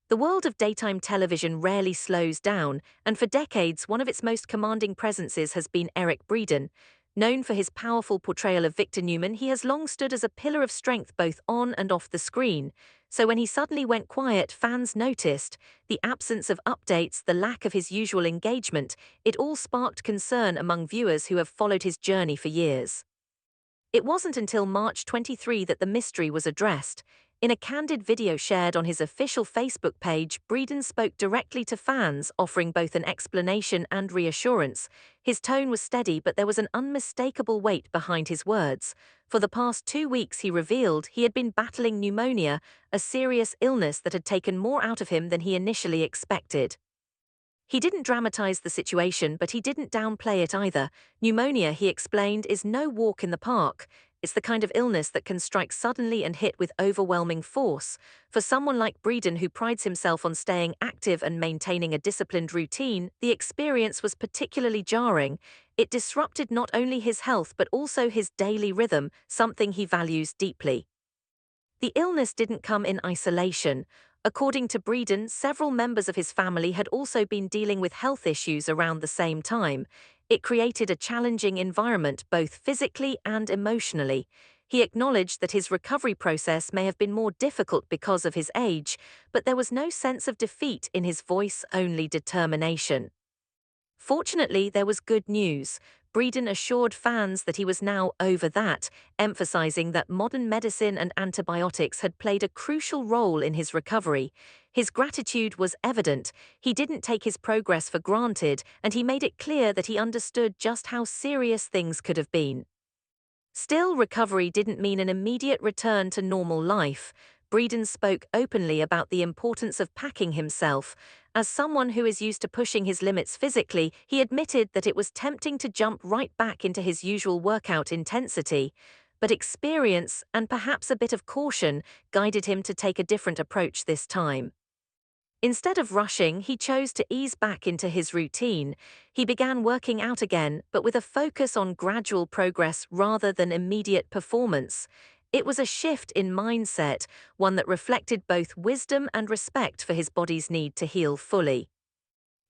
The world of daytime television rarely slows down, and for decades, one of its most commanding presences has been Eric Braeden. Known for his powerful portrayal of Victor Newman, he has long stood as a pillar of strength both on and off the screen. So when he suddenly went quiet, fans noticed. The absence of updates, the lack of his usual engagement, it all sparked concern among viewers who have followed his journey for years. It wasn't until March 23 that the mystery was addressed. In a candid video shared on his official Facebook page, Braeden spoke directly to fans, offering both an explanation and reassurance. His tone was steady, but there was an unmistakable weight behind his words. For the past 2 weeks, he revealed, he had been battling pneumonia, a serious illness that had taken more out of him than he initially expected. He didn't dramatize the situation, but he didn't downplay it either. Pneumonia, he explained, is no walk in the park. It's the kind of illness that can strike suddenly and hit with overwhelming force. For someone like Braeden, who prides himself on staying active and maintaining a disciplined routine, the experience was particularly jarring. It disrupted not only his health but also his daily rhythm, something he values deeply. The illness didn't come in isolation. According to Braeden, several members of his family had also been dealing with health issues around the same time. It created a challenging environment both physically and emotionally. He acknowledged that his recovery process may have been more difficult because of his age, but there was no sense of defeat in his voice, only determination. Fortunately, there was good news. Braeden assured fans that he was now over that, emphasizing that modern medicine and antibiotics had played a crucial role in his recovery. His gratitude was evident. He didn't take his progress for granted, and he made it clear that he understood just how serious things could have been. Still, recovery didn't mean an immediate return to normal life. Braeden spoke openly about the importance of packing himself. As someone who is used to pushing his limits physically, he admitted that it was tempting to jump right back into his usual workout intensity. But experience, and perhaps a bit of caution, guided him to take a different approach this time. Instead of rushing, he chose to ease back into his routine. He began working out again, but with a focus on gradual progress rather than immediate performance. It was a shift in mindset, one that reflected both wisdom and respect for his body's need to heal fully.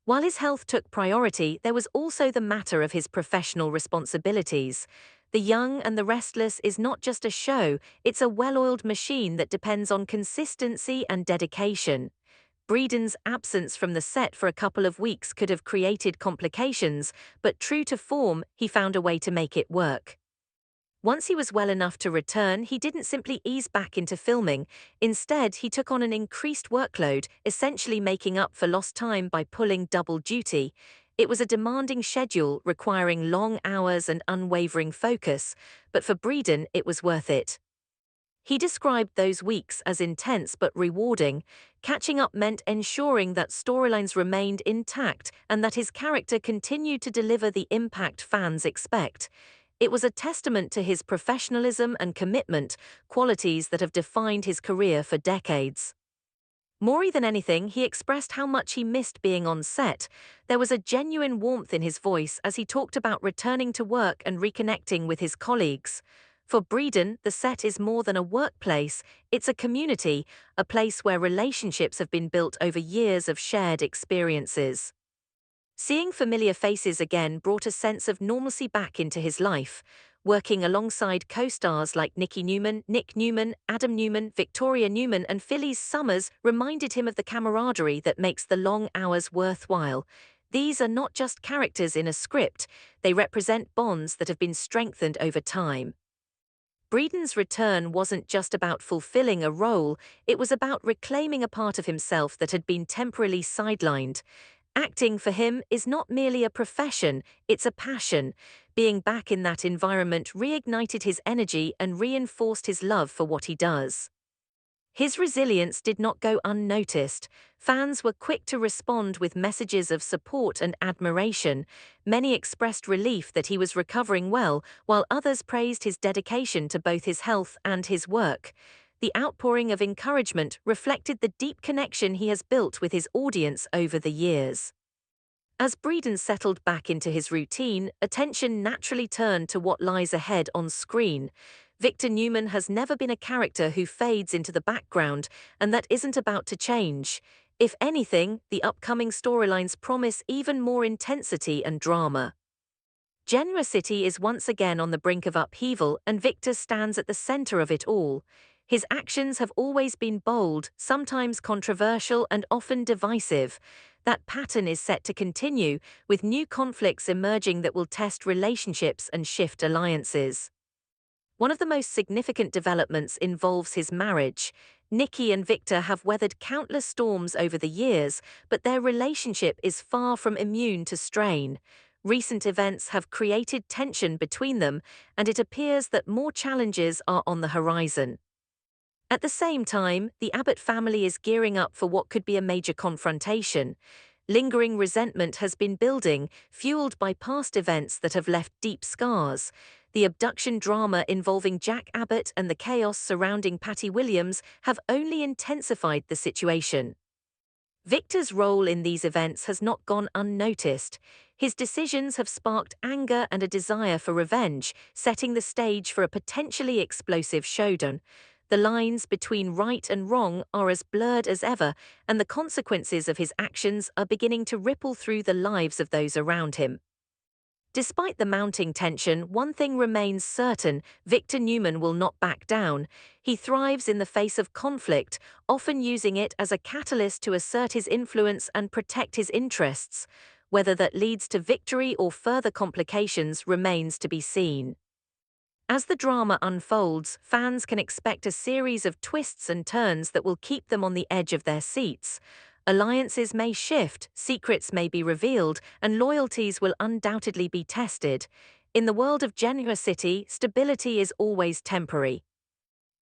While his health took priority, there was also the matter of his professional responsibilities. The Young and the Restless is not just a show, it's a well-oiled machine that depends on consistency and dedication. Braeden's absence from the set for a couple of weeks could have created complications, but true to form, he found a way to make it work. Once he was well enough to return, he didn't simply ease back into filming. Instead, he took on an increased workload, essentially making up for lost time by pulling double duty. It was a demanding schedule, requiring long hours and unwavering focus, but for Braeden, it was worth it. He described those weeks as intense but rewarding. Catching up meant ensuring that storylines remained intact and that his character continued to deliver the impact fans expect. It was a testament to his professionalism and commitment, qualities that have defined his career for decades. More than anything, he expressed how much he missed being on set. There was a genuine warmth in his voice as he talked about returning to work and reconnecting with his colleagues. For Braeden, the set is more than a workplace, it's a community, a place where relationships have been built over years of shared experiences. Seeing familiar faces again brought a sense of normalcy back into his life. Working alongside co-stars like Nikki Newman, Nick Newman, Adam Newman, Victoria Newman and Phyllis Summers reminded him of the camaraderie that makes the long hours worthwhile. These are not just characters in a script, they represent bonds that have been strengthened over time. Braeden's return wasn't just about fulfilling a role, it was about reclaiming a part of himself that had been temporarily sidelined. Acting for him is not merely a profession, it's a passion. Being back in that environment reignited his energy and reinforced his love for what he does. His resilience did not go unnoticed. Fans were quick to respond with messages of support and admiration. Many expressed relief that he was recovering well, while others praised his dedication to both his health and his work. The outpouring of encouragement reflected the deep connection he has built with his audience over the years. As Braeden settled back into his routine, attention naturally turned to what lies ahead on screen. Victor Newman has never been a character who fades into the background, and that isn't about to change. If anything, the upcoming storylines promise even more intensity and drama. Genoa City is once again on the brink of upheaval, and Victor stands at the center of it all. His actions have always been bold, sometimes controversial, and often divisive. That pattern is set to continue, with new conflicts emerging that will test relationships and shift alliances. One of the most significant developments involves his marriage. Nikki and Victor have weathered countless storms over the years, but their relationship is far from immune to strain. Recent events have created tension between them, and it appears that more challenges are on the horizon. At the same time, the Abbott family is gearing up for what could be a major confrontation. Lingering resentment has been building, fueled by past events that have left deep scars. The abduction drama involving Jack Abbott and the chaos surrounding Patty Williams have only intensified the situation. Victor's role in these events has not gone unnoticed. His decisions have sparked anger and a desire for revenge, setting the stage for a potentially explosive showdown. The lines between right and wrong are as blurred as ever, and the consequences of his actions are beginning to ripple through the lives of those around him. Despite the mounting tension, one thing remains certain: Victor Newman will not back down. He thrives in the face of conflict, often using it as a catalyst to assert his influence and protect his interests. Whether that leads to victory or further complications remains to be seen. As the drama unfolds, fans can expect a series of twists and turns that will keep them on the edge of their seats. Alliances may shift, secrets may be revealed, and loyalties will undoubtedly be tested. In the world of Genoa City, stability is always temporary.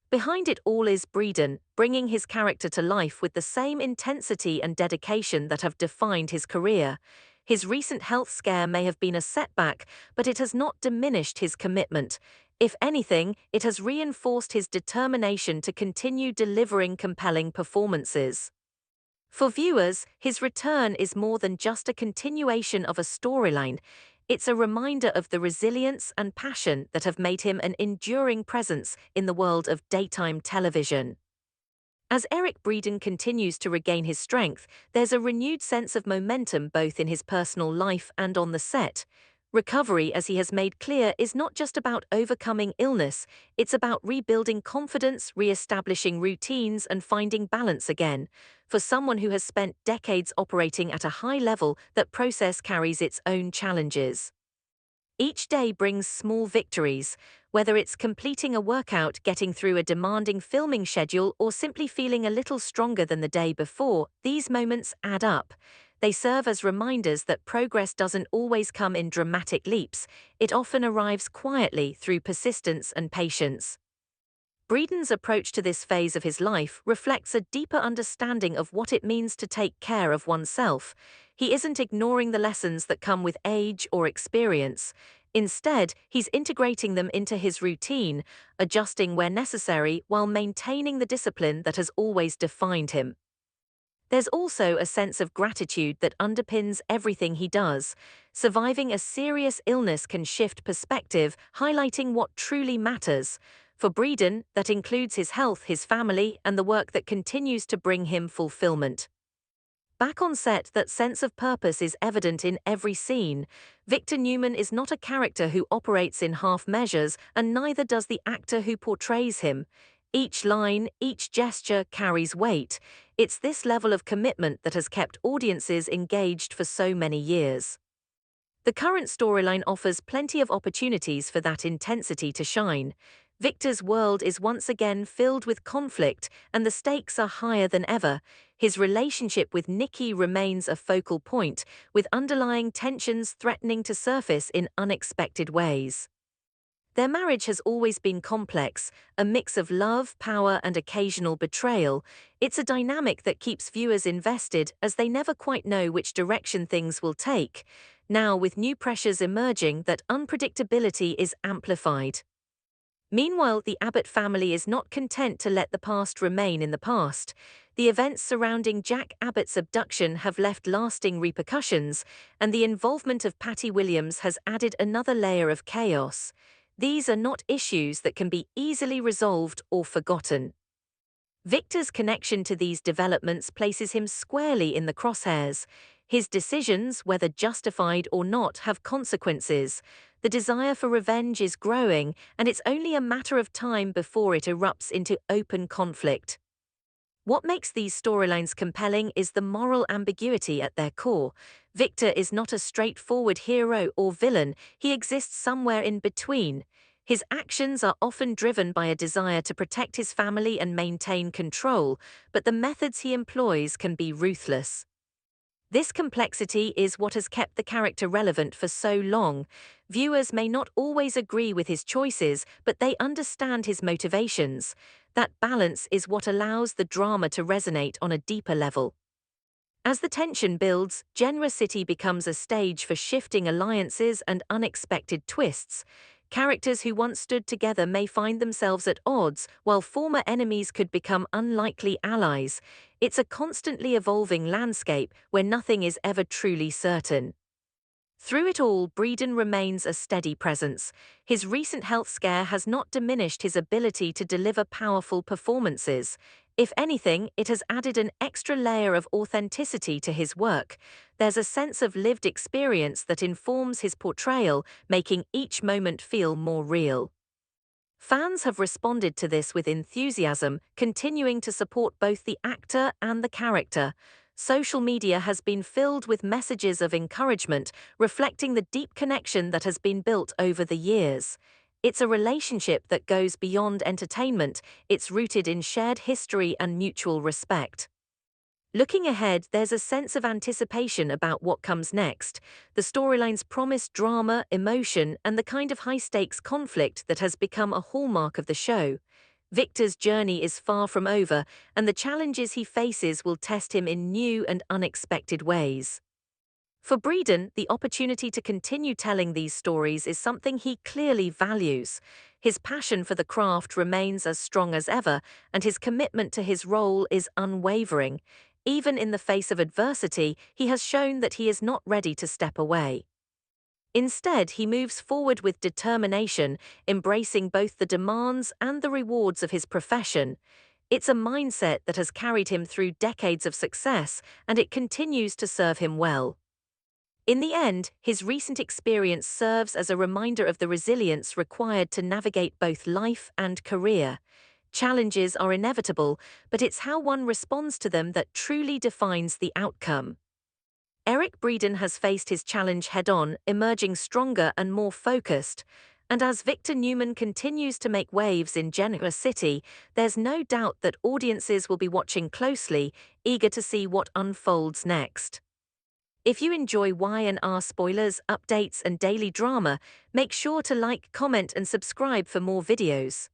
Behind it all is Braeden, bringing his character to life with the same intensity and dedication that have defined his career. His recent health scare may have been a setback, but it has not diminished his commitment. If anything, it has reinforced his determination to continue delivering compelling performances. For viewers, his return is more than just a continuation of a storyline. It's a reminder of the resilience and passion that have made him an enduring presence in the world of daytime television. As Eric Braeden continues to regain his strength, there's a renewed sense of momentum both in his personal life and on the set. Recovery, as he has made clear, is not just about overcoming illness, it's about rebuilding confidence, re-establishing routines, and finding balance again. For someone who has spent decades operating at a high level, that process carries its own challenges. Each day brings small victories, whether it's completing a workout, getting through a demanding filming schedule, or simply feeling a little stronger than the day before. These moments add up. They serve as reminders that progress doesn't always come in dramatic leaps. It often arrives quietly through persistence and patience. Braeden's approach to this phase of his life reflects a deeper understanding of what it means to take care of oneself. He isn't ignoring the lessons that come with age or experience. Instead, he's integrating them into his routine, adjusting where necessary while maintaining the discipline that has always defined him. There's also a sense of gratitude that underpins everything he does. Surviving a serious illness can shift perspective, highlighting what truly matters. For Braeden, that includes his health, his family, and the work that continues to bring him fulfillment. Back on set, that sense of purpose is evident in every scene. Victor Newman is not a character who operates in half measures, and neither does the actor who portrays him. Each line, each gesture carries weight. It's this level of commitment that has kept audiences engaged for so many years. The current storyline offers plenty of opportunities for that intensity to shine. Victor's world is once again filled with conflict, and the stakes are higher than ever. His relationship with Nikki remains a focal point, with underlying tensions threatening to surface in unexpected ways. Their marriage has always been complex, a mix of love, power, and occasional betrayal. It's a dynamic that keeps viewers invested, as they never quite know which direction things will take. Now, with new pressures emerging, that unpredictability is amplified. Meanwhile, the Abbott family is not content to let the past remain in the past. The events surrounding Jack Abbott's abduction have left lasting repercussions, and the involvement of Patty Williams has added another layer of chaos. These are not issues that can be easily resolved or forgotten. Victor's connection to these developments places him squarely in the crosshairs. His decisions, whether justified or not, have consequences. The desire for revenge is growing, and it's only a matter of time before it erupts into open conflict. What makes these storylines compelling is the moral ambiguity at their core. Victor is not a straightforward hero or villain, he exists somewhere in between. His actions are often driven by a desire to protect his family and maintain control, but the methods he employs can be ruthless. This complexity is what has kept the character relevant for so long. Viewers may not always agree with his choices, but they understand his motivations. That balance is what allows the drama to resonate on a deeper level. As the tension builds, Genoa City becomes a stage for shifting alliances and unexpected twists. Characters who once stood together may find themselves at odds, while former enemies could become unlikely allies. It's a constantly evolving landscape where nothing is ever truly certain. Through it all, Braeden remains a steady presence. His recent health scare has not diminished his ability to deliver powerful performances. If anything, it has added an extra layer of authenticity to his work. There's a sense of lived experience that informs his portrayal, making each moment feel more real. Fans have responded to this with enthusiasm, continuing to support both the actor and the character. Social media has been filled with messages of encouragement, reflecting the deep connection that has been built over the years. It's a relationship that goes beyond entertainment, it's rooted in shared history and mutual respect. Looking ahead, there's a sense of anticipation about what comes next. The storylines promise drama, emotion, and the kind of high-stakes conflict that has become a hallmark of the show. Victor's journey is far from over, and the challenges he faces will test him in new and unexpected ways. For Braeden, the opportunity to continue telling these stories is something he clearly values. His passion for the craft remains as strong as ever, and his commitment to his role is unwavering. Even in the face of adversity, he has shown that he is not ready to step away. Instead, he moves forward with determination, embracing both the demands and the rewards of his profession. It's a mindset that has carried him through decades of success, and it continues to serve him well. In the end, his recent experience serves as a reminder of the resilience required to navigate both life and career. Challenges are inevitable, but it's how one responds to them that truly defines the outcome. Eric Braeden has faced his challenge head-on, emerging stronger and more focused. And as Victor Newman continues to make waves in Genoa City, there's no doubt that audiences will be watching closely, eager to see what unfolds next. If you enjoy Y&R spoilers, updates, and daily drama, make sure to like, comment, and subscribe for more videos.